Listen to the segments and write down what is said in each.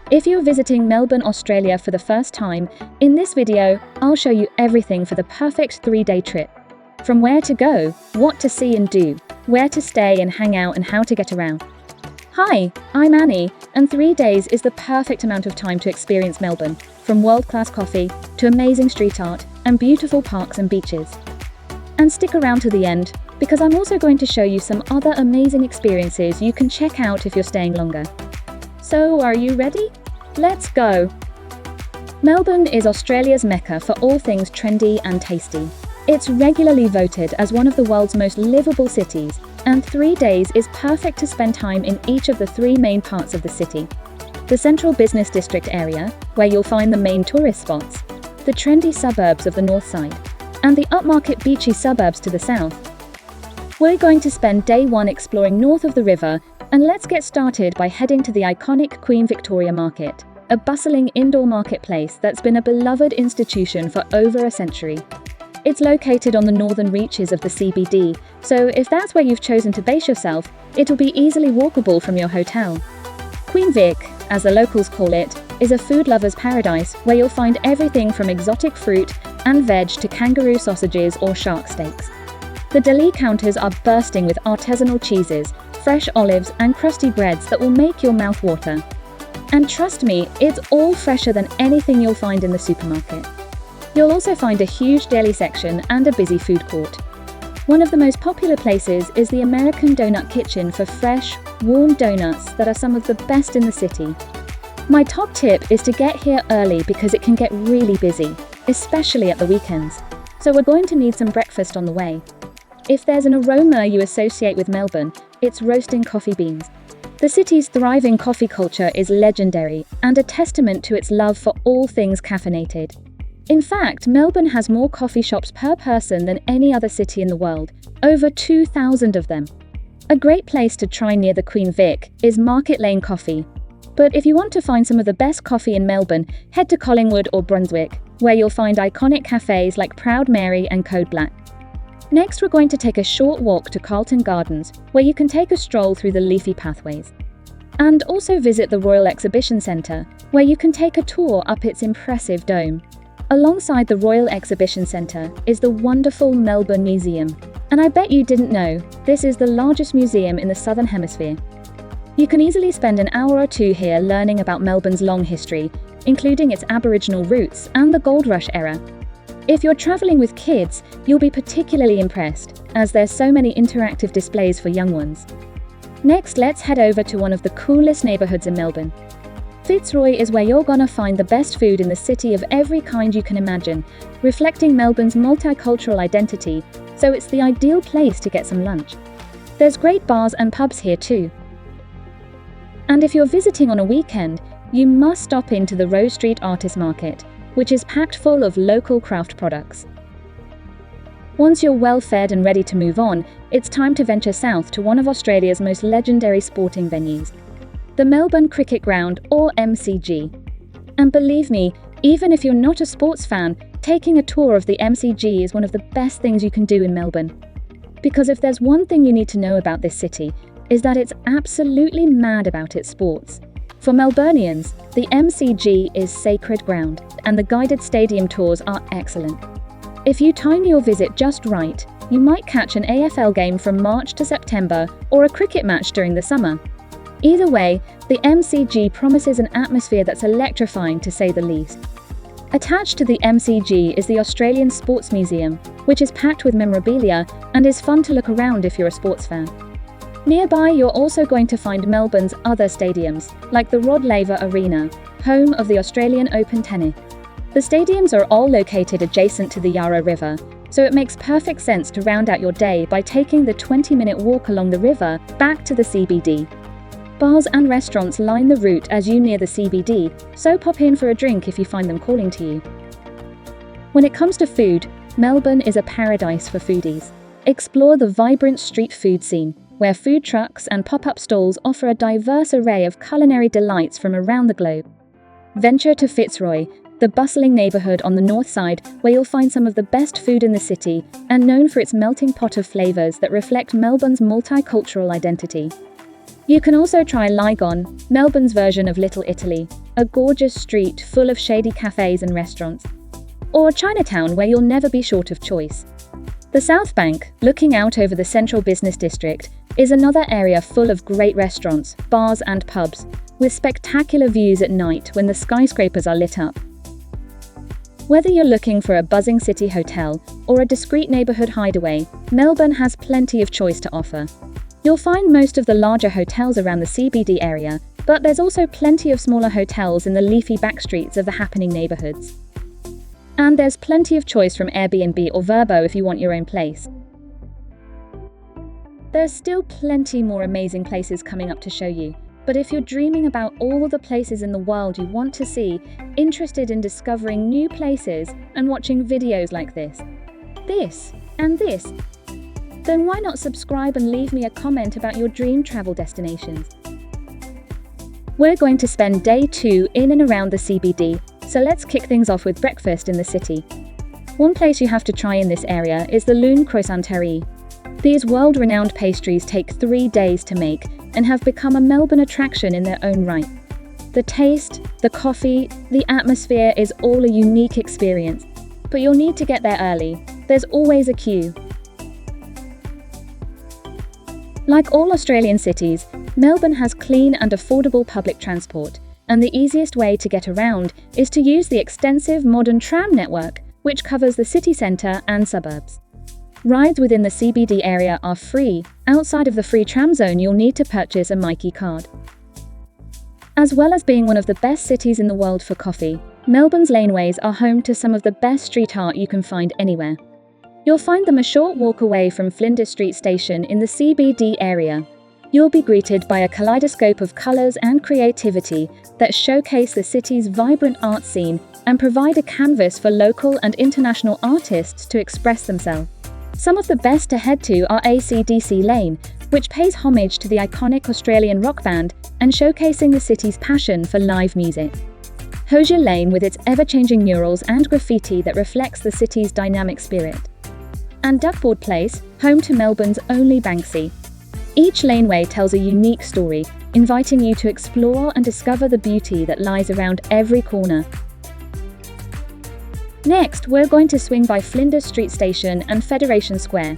If you're visiting Melbourne, Australia for the first time, in this video, I'll show you everything for the perfect 3-day trip. From where to go, what to see and do, where to stay and hang out, and how to get around. Hi, I'm Annie, and 3 days is the perfect amount of time to experience Melbourne, from world-class coffee to amazing street art and beautiful parks and beaches. And stick around to the end, because I'm also going to show you some other amazing experiences you can check out if you're staying longer. So, are you ready? Let's go! Melbourne is Australia's mecca for all things trendy and tasty. It's regularly voted as one of the world's most livable cities, and 3 days is perfect to spend time in each of the 3 main parts of the city. The central business district area, where you'll find the main tourist spots, the trendy suburbs of the north side, and the upmarket beachy suburbs to the south. We're going to spend day 1 exploring north of the river, and let's get started by heading to the iconic Queen Victoria Market, a bustling indoor marketplace that's been a beloved institution for over a century. It's located on the northern reaches of the CBD, so if that's where you've chosen to base yourself, it'll be easily walkable from your hotel. Queen Vic, as the locals call it, is a food lover's paradise where you'll find everything from exotic fruit and veg to kangaroo sausages or shark steaks. The deli counters are bursting with artisanal cheeses, fresh olives and crusty breads that will make your mouth water. And trust me, it's all fresher than anything you'll find in the supermarket. You'll also find a huge deli section and a busy food court. One of the most popular places is the American Donut Kitchen for fresh, warm donuts that are some of the best in the city. My top tip is to get here early because it can get really busy, especially at the weekends. So we're going to need some breakfast on the way. If there's an aroma you associate with Melbourne, it's roasting coffee beans. The city's thriving coffee culture is legendary and a testament to its love for all things caffeinated. In fact, Melbourne has more coffee shops per person than any other city in the world, over 2,000 of them. A great place to try near the Queen Vic is Market Lane Coffee. But if you want to find some of the best coffee in Melbourne, head to Collingwood or Brunswick, where you'll find iconic cafes like Proud Mary and Code Black. Next, we're going to take a short walk to Carlton Gardens, where you can take a stroll through the leafy pathways. And also visit the Royal Exhibition Centre, where you can take a tour up its impressive dome. Alongside the Royal Exhibition Centre is the wonderful Melbourne Museum. And I bet you didn't know, this is the largest museum in the Southern Hemisphere. You can easily spend an hour or 2 here learning about Melbourne's long history, including its Aboriginal roots and the Gold Rush era. If you're travelling with kids, you'll be particularly impressed, as there's so many interactive displays for young ones. Next, let's head over to one of the coolest neighbourhoods in Melbourne. Fitzroy is where you're gonna find the best food in the city of every kind you can imagine, reflecting Melbourne's multicultural identity, so it's the ideal place to get some lunch. There's great bars and pubs here too. And if you're visiting on a weekend, you must stop into the Rose Street Artist Market, which is packed full of local craft products. Once you're well fed and ready to move on, it's time to venture south to one of Australia's most legendary sporting venues, the Melbourne Cricket Ground, or MCG. And believe me, even if you're not a sports fan, taking a tour of the MCG is one of the best things you can do in Melbourne. Because if there's one thing you need to know about this city, is that it's absolutely mad about its sports. For Melburnians, the MCG is sacred ground, and the guided stadium tours are excellent. If you time your visit just right, you might catch an AFL game from March to September or a cricket match during the summer. Either way, the MCG promises an atmosphere that's electrifying to say the least. Attached to the MCG is the Australian Sports Museum, which is packed with memorabilia and is fun to look around if you're a sports fan. Nearby, you're also going to find Melbourne's other stadiums, like the Rod Laver Arena, home of the Australian Open tennis. The stadiums are all located adjacent to the Yarra River, so it makes perfect sense to round out your day by taking the 20-minute walk along the river back to the CBD. Bars and restaurants line the route as you near the CBD, so pop in for a drink if you find them calling to you. When it comes to food, Melbourne is a paradise for foodies. Explore the vibrant street food scene, where food trucks and pop-up stalls offer a diverse array of culinary delights from around the globe. Venture to Fitzroy, the bustling neighbourhood on the north side, where you'll find some of the best food in the city and known for its melting pot of flavours that reflect Melbourne's multicultural identity. You can also try Lygon, Melbourne's version of Little Italy, a gorgeous street full of shady cafes and restaurants. Or Chinatown, where you'll never be short of choice. The South Bank, looking out over the central business district, is another area full of great restaurants, bars and pubs, with spectacular views at night when the skyscrapers are lit up. Whether you're looking for a buzzing city hotel or a discreet neighbourhood hideaway, Melbourne has plenty of choice to offer. You'll find most of the larger hotels around the CBD area, but there's also plenty of smaller hotels in the leafy backstreets of the happening neighbourhoods. And there's plenty of choice from Airbnb or Vrbo if you want your own place. There's still plenty more amazing places coming up to show you, but if you're dreaming about all the places in the world you want to see, interested in discovering new places and watching videos like this, and this, then why not subscribe and leave me a comment about your dream travel destinations? We're going to spend day 2 in and around the CBD, so let's kick things off with breakfast in the city. One place you have to try in this area is the Lune Croissanterie. These world-renowned pastries take 3 days to make and have become a Melbourne attraction in their own right. The taste, the coffee, the atmosphere is all a unique experience, but you'll need to get there early. There's always a queue. Like all Australian cities, Melbourne has clean and affordable public transport, and the easiest way to get around is to use the extensive modern tram network, which covers the city centre and suburbs. Rides within the CBD area are free. Outside of the free tram zone, you'll need to purchase a Myki card. As well as being one of the best cities in the world for coffee, Melbourne's laneways are home to some of the best street art you can find anywhere. You'll find them a short walk away from Flinders Street Station in the CBD area. You'll be greeted by a kaleidoscope of colours and creativity that showcase the city's vibrant art scene and provide a canvas for local and international artists to express themselves. Some of the best to head to are AC/DC Lane, which pays homage to the iconic Australian rock band and showcasing the city's passion for live music. Hosier Lane with its ever-changing murals and graffiti that reflects the city's dynamic spirit. And Duckboard Place, home to Melbourne's only Banksy. Each laneway tells a unique story, inviting you to explore and discover the beauty that lies around every corner. Next, we're going to swing by Flinders Street Station and Federation Square.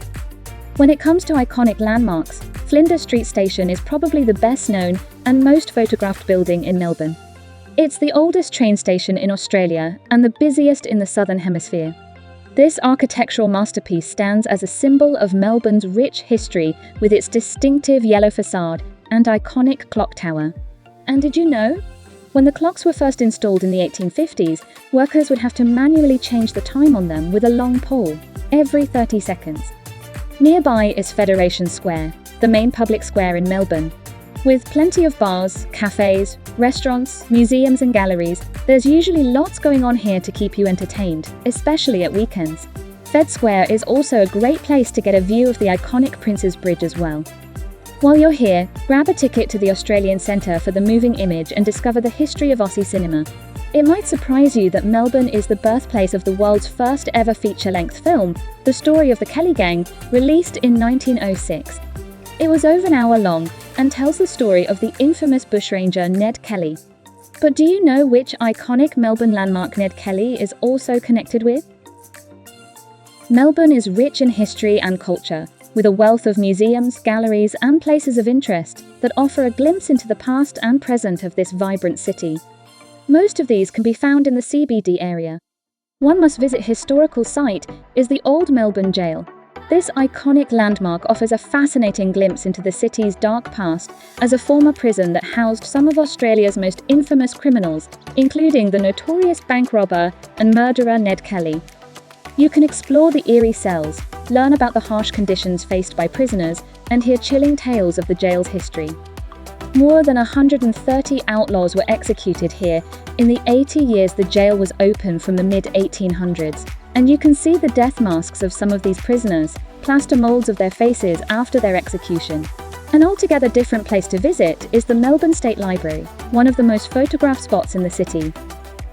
When it comes to iconic landmarks, Flinders Street Station is probably the best known and most photographed building in Melbourne. It's the oldest train station in Australia and the busiest in the Southern Hemisphere. This architectural masterpiece stands as a symbol of Melbourne's rich history with its distinctive yellow facade and iconic clock tower. And did you know? When the clocks were first installed in the 1850s, workers would have to manually change the time on them with a long pole, every 30 seconds. Nearby is Federation Square, the main public square in Melbourne. With plenty of bars, cafes, restaurants, museums and galleries, there's usually lots going on here to keep you entertained, especially at weekends. Fed Square is also a great place to get a view of the iconic Prince's Bridge as well. While you're here, grab a ticket to the Australian Centre for the Moving Image and discover the history of Aussie cinema. It might surprise you that Melbourne is the birthplace of the world's first ever feature-length film, The Story of the Kelly Gang, released in 1906. It was over an hour long and tells the story of the infamous bushranger Ned Kelly. But do you know which iconic Melbourne landmark Ned Kelly is also connected with? Melbourne is rich in history and culture, with a wealth of museums, galleries and places of interest that offer a glimpse into the past and present of this vibrant city. Most of these can be found in the CBD area. One must-visit historical site is the Old Melbourne Jail. This iconic landmark offers a fascinating glimpse into the city's dark past as a former prison that housed some of Australia's most infamous criminals, including the notorious bank robber and murderer Ned Kelly. You can explore the eerie cells, learn about the harsh conditions faced by prisoners, and hear chilling tales of the jail's history. More than 130 outlaws were executed here in the 80 years the jail was open from the mid-1800s, and you can see the death masks of some of these prisoners, plaster molds of their faces after their execution. An altogether different place to visit is the Melbourne State Library, one of the most photographed spots in the city.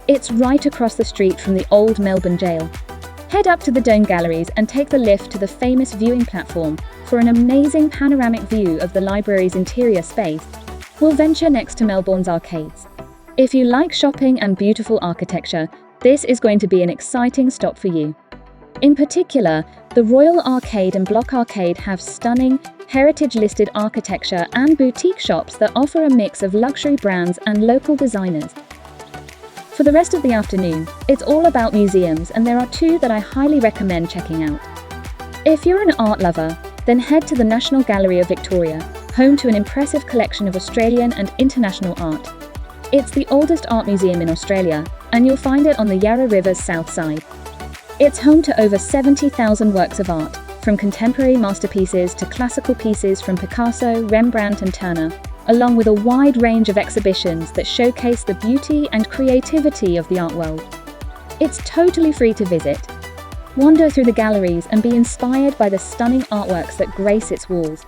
It's right across the street from the Old Melbourne Jail. Head up to the Dome Galleries and take the lift to the famous viewing platform for an amazing panoramic view of the library's interior space. We'll venture next to Melbourne's arcades. If you like shopping and beautiful architecture, this is going to be an exciting stop for you. In particular, the Royal Arcade and Block Arcade have stunning, heritage-listed architecture and boutique shops that offer a mix of luxury brands and local designers. For the rest of the afternoon, it's all about museums, and there are two that I highly recommend checking out. If you're an art lover, then head to the National Gallery of Victoria, home to an impressive collection of Australian and international art. It's the oldest art museum in Australia, and you'll find it on the Yarra River's south side. It's home to over 70,000 works of art, from contemporary masterpieces to classical pieces from Picasso, Rembrandt and Turner, along with a wide range of exhibitions that showcase the beauty and creativity of the art world. It's totally free to visit. Wander through the galleries and be inspired by the stunning artworks that grace its walls.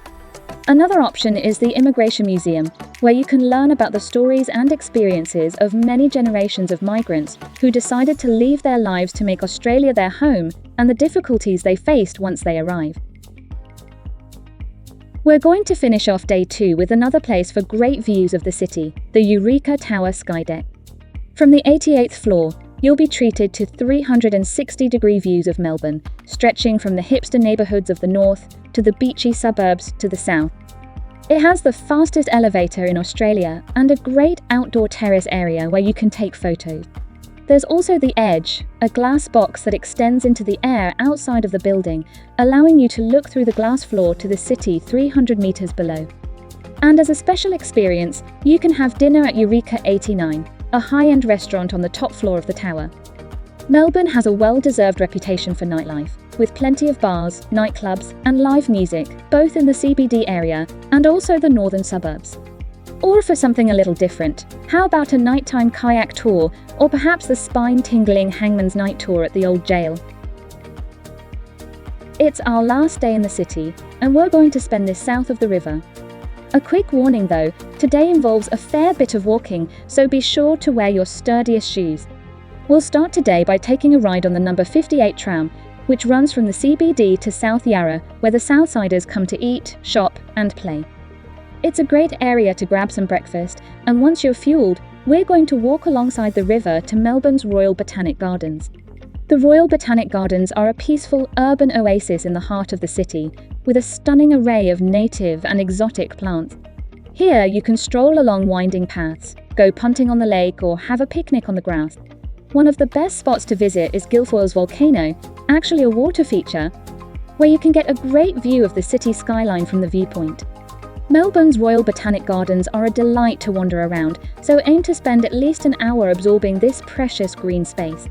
Another option is the Immigration Museum, where you can learn about the stories and experiences of many generations of migrants who decided to leave their lives to make Australia their home and the difficulties they faced once they arrived. We're going to finish off day 2 with another place for great views of the city, the Eureka Tower Skydeck. From the 88th floor, you'll be treated to 360-degree views of Melbourne, stretching from the hipster neighbourhoods of the north to the beachy suburbs to the south. It has the fastest elevator in Australia and a great outdoor terrace area where you can take photos. There's also the Edge, a glass box that extends into the air outside of the building, allowing you to look through the glass floor to the city 300 metres below. And as a special experience, you can have dinner at Eureka 89, a high-end restaurant on the top floor of the tower. Melbourne has a well-deserved reputation for nightlife, with plenty of bars, nightclubs, and live music, both in the CBD area and also the northern suburbs. Or for something a little different, how about a nighttime kayak tour, or perhaps the spine-tingling Hangman's Night tour at the old jail? It's our last day in the city, and we're going to spend this south of the river. A quick warning though, today involves a fair bit of walking, so be sure to wear your sturdiest shoes. We'll start today by taking a ride on the number 58 tram, which runs from the CBD to South Yarra, where the Southsiders come to eat, shop, and play. It's a great area to grab some breakfast, and once you're fueled, we're going to walk alongside the river to Melbourne's Royal Botanic Gardens. The Royal Botanic Gardens are a peaceful urban oasis in the heart of the city, with a stunning array of native and exotic plants. Here you can stroll along winding paths, go punting on the lake, or have a picnic on the grass. One of the best spots to visit is Guilfoyle's volcano, actually a water feature, where you can get a great view of the city skyline from the viewpoint. Melbourne's Royal Botanic Gardens are a delight to wander around, so aim to spend at least an hour absorbing this precious green space.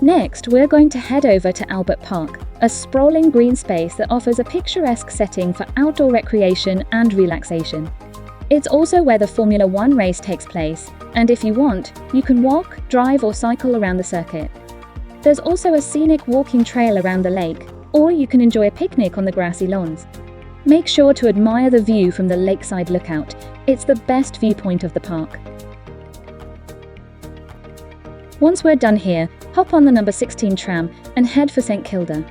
Next, we're going to head over to Albert Park, a sprawling green space that offers a picturesque setting for outdoor recreation and relaxation. It's also where the Formula 1 race takes place, and if you want, you can walk, drive or cycle around the circuit. There's also a scenic walking trail around the lake, or you can enjoy a picnic on the grassy lawns. Make sure to admire the view from the lakeside lookout. It's the best viewpoint of the park. Once we're done here, hop on the number 16 tram and head for St Kilda.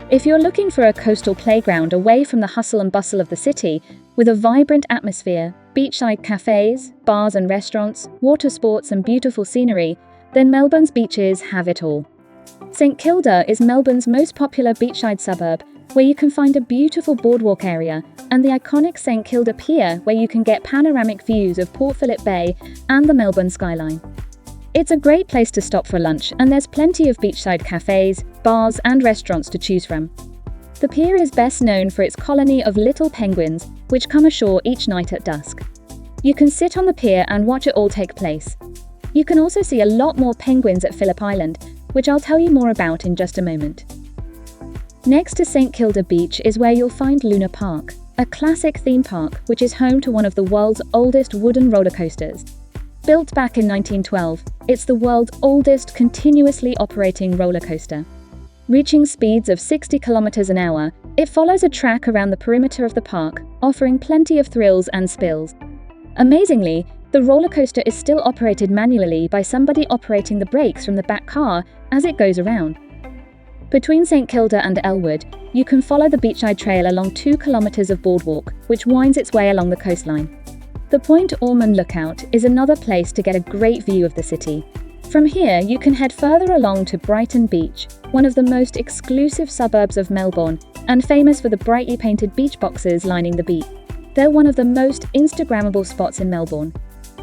If you're looking for a coastal playground away from the hustle and bustle of the city, with a vibrant atmosphere, beachside cafes, bars and restaurants, water sports and beautiful scenery, then Melbourne's beaches have it all. St Kilda is Melbourne's most popular beachside suburb, where you can find a beautiful boardwalk area and the iconic St Kilda Pier, where you can get panoramic views of Port Phillip Bay and the Melbourne skyline. It's a great place to stop for lunch, and there's plenty of beachside cafes, bars and restaurants to choose from. The pier is best known for its colony of little penguins, which come ashore each night at dusk. You can sit on the pier and watch it all take place. You can also see a lot more penguins at Phillip Island, which I'll tell you more about in just a moment. Next to St Kilda Beach is where you'll find Luna Park, a classic theme park which is home to one of the world's oldest wooden roller coasters. Built back in 1912, it's the world's oldest continuously operating roller coaster. Reaching speeds of 60 kilometers an hour, it follows a track around the perimeter of the park, offering plenty of thrills and spills. Amazingly, The roller coaster is still operated manually by somebody operating the brakes from the back car as it goes around. Between St Kilda and Elwood, you can follow the beachside trail along 2 kilometres of boardwalk, which winds its way along the coastline. The Point Ormond Lookout is another place to get a great view of the city. From here, you can head further along to Brighton Beach, one of the most exclusive suburbs of Melbourne and famous for the brightly painted beach boxes lining the beach. They're one of the most Instagrammable spots in Melbourne.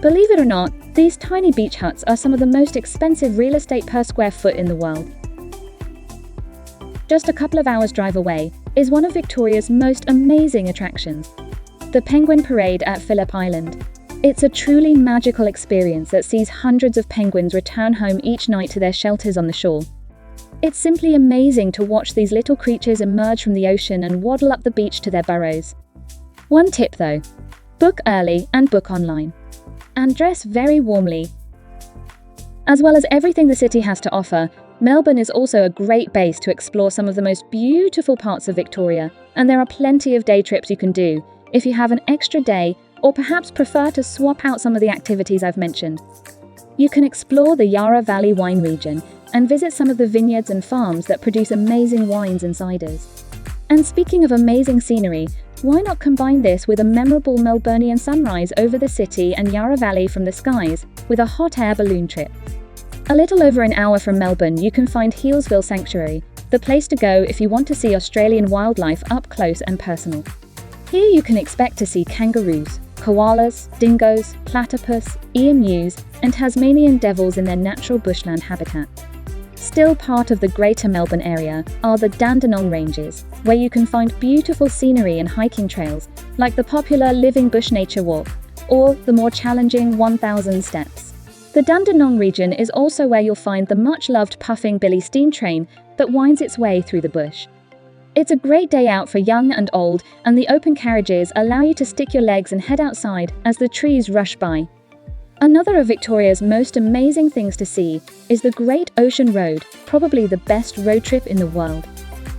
Believe it or not, these tiny beach huts are some of the most expensive real estate per square foot in the world. Just a couple of hours' drive away is one of Victoria's most amazing attractions, the Penguin Parade at Phillip Island. It's a truly magical experience that sees hundreds of penguins return home each night to their shelters on the shore. It's simply amazing to watch these little creatures emerge from the ocean and waddle up the beach to their burrows. One tip though, book early and book online. And dress very warmly. As well as everything the city has to offer, Melbourne is also a great base to explore some of the most beautiful parts of Victoria, and there are plenty of day trips you can do if you have an extra day or perhaps prefer to swap out some of the activities I've mentioned. You can explore the Yarra Valley wine region and visit some of the vineyards and farms that produce amazing wines and ciders. And speaking of amazing scenery, why not combine this with a memorable Melburnian sunrise over the city and Yarra Valley from the skies with a hot air balloon trip? A little over an hour from Melbourne, you can find Healesville Sanctuary, the place to go if you want to see Australian wildlife up close and personal. Here you can expect to see kangaroos, koalas, dingoes, platypus, emus, and Tasmanian devils in their natural bushland habitat. Still part of the Greater Melbourne area are the Dandenong Ranges, where you can find beautiful scenery and hiking trails like the popular Living Bush Nature Walk or the more challenging 1000 Steps. The Dandenong region is also where you'll find the much-loved Puffing Billy steam train that winds its way through the bush. It's a great day out for young and old, and the open carriages allow you to stick your legs and head outside as the trees rush by. Another of Victoria's most amazing things to see is the Great Ocean Road, probably the best road trip in the world,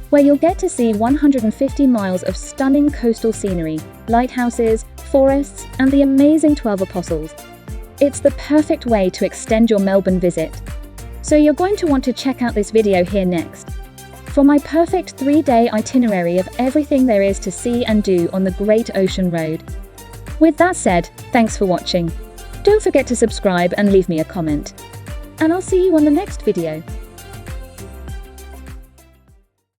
where you'll get to see 150 miles of stunning coastal scenery, lighthouses, forests, and the amazing 12 Apostles. It's the perfect way to extend your Melbourne visit. So you're going to want to check out this video here next for my perfect 3-day itinerary of everything there is to see and do on the Great Ocean Road. With that said, thanks for watching. Don't forget to subscribe and leave me a comment. And I'll see you on the next video.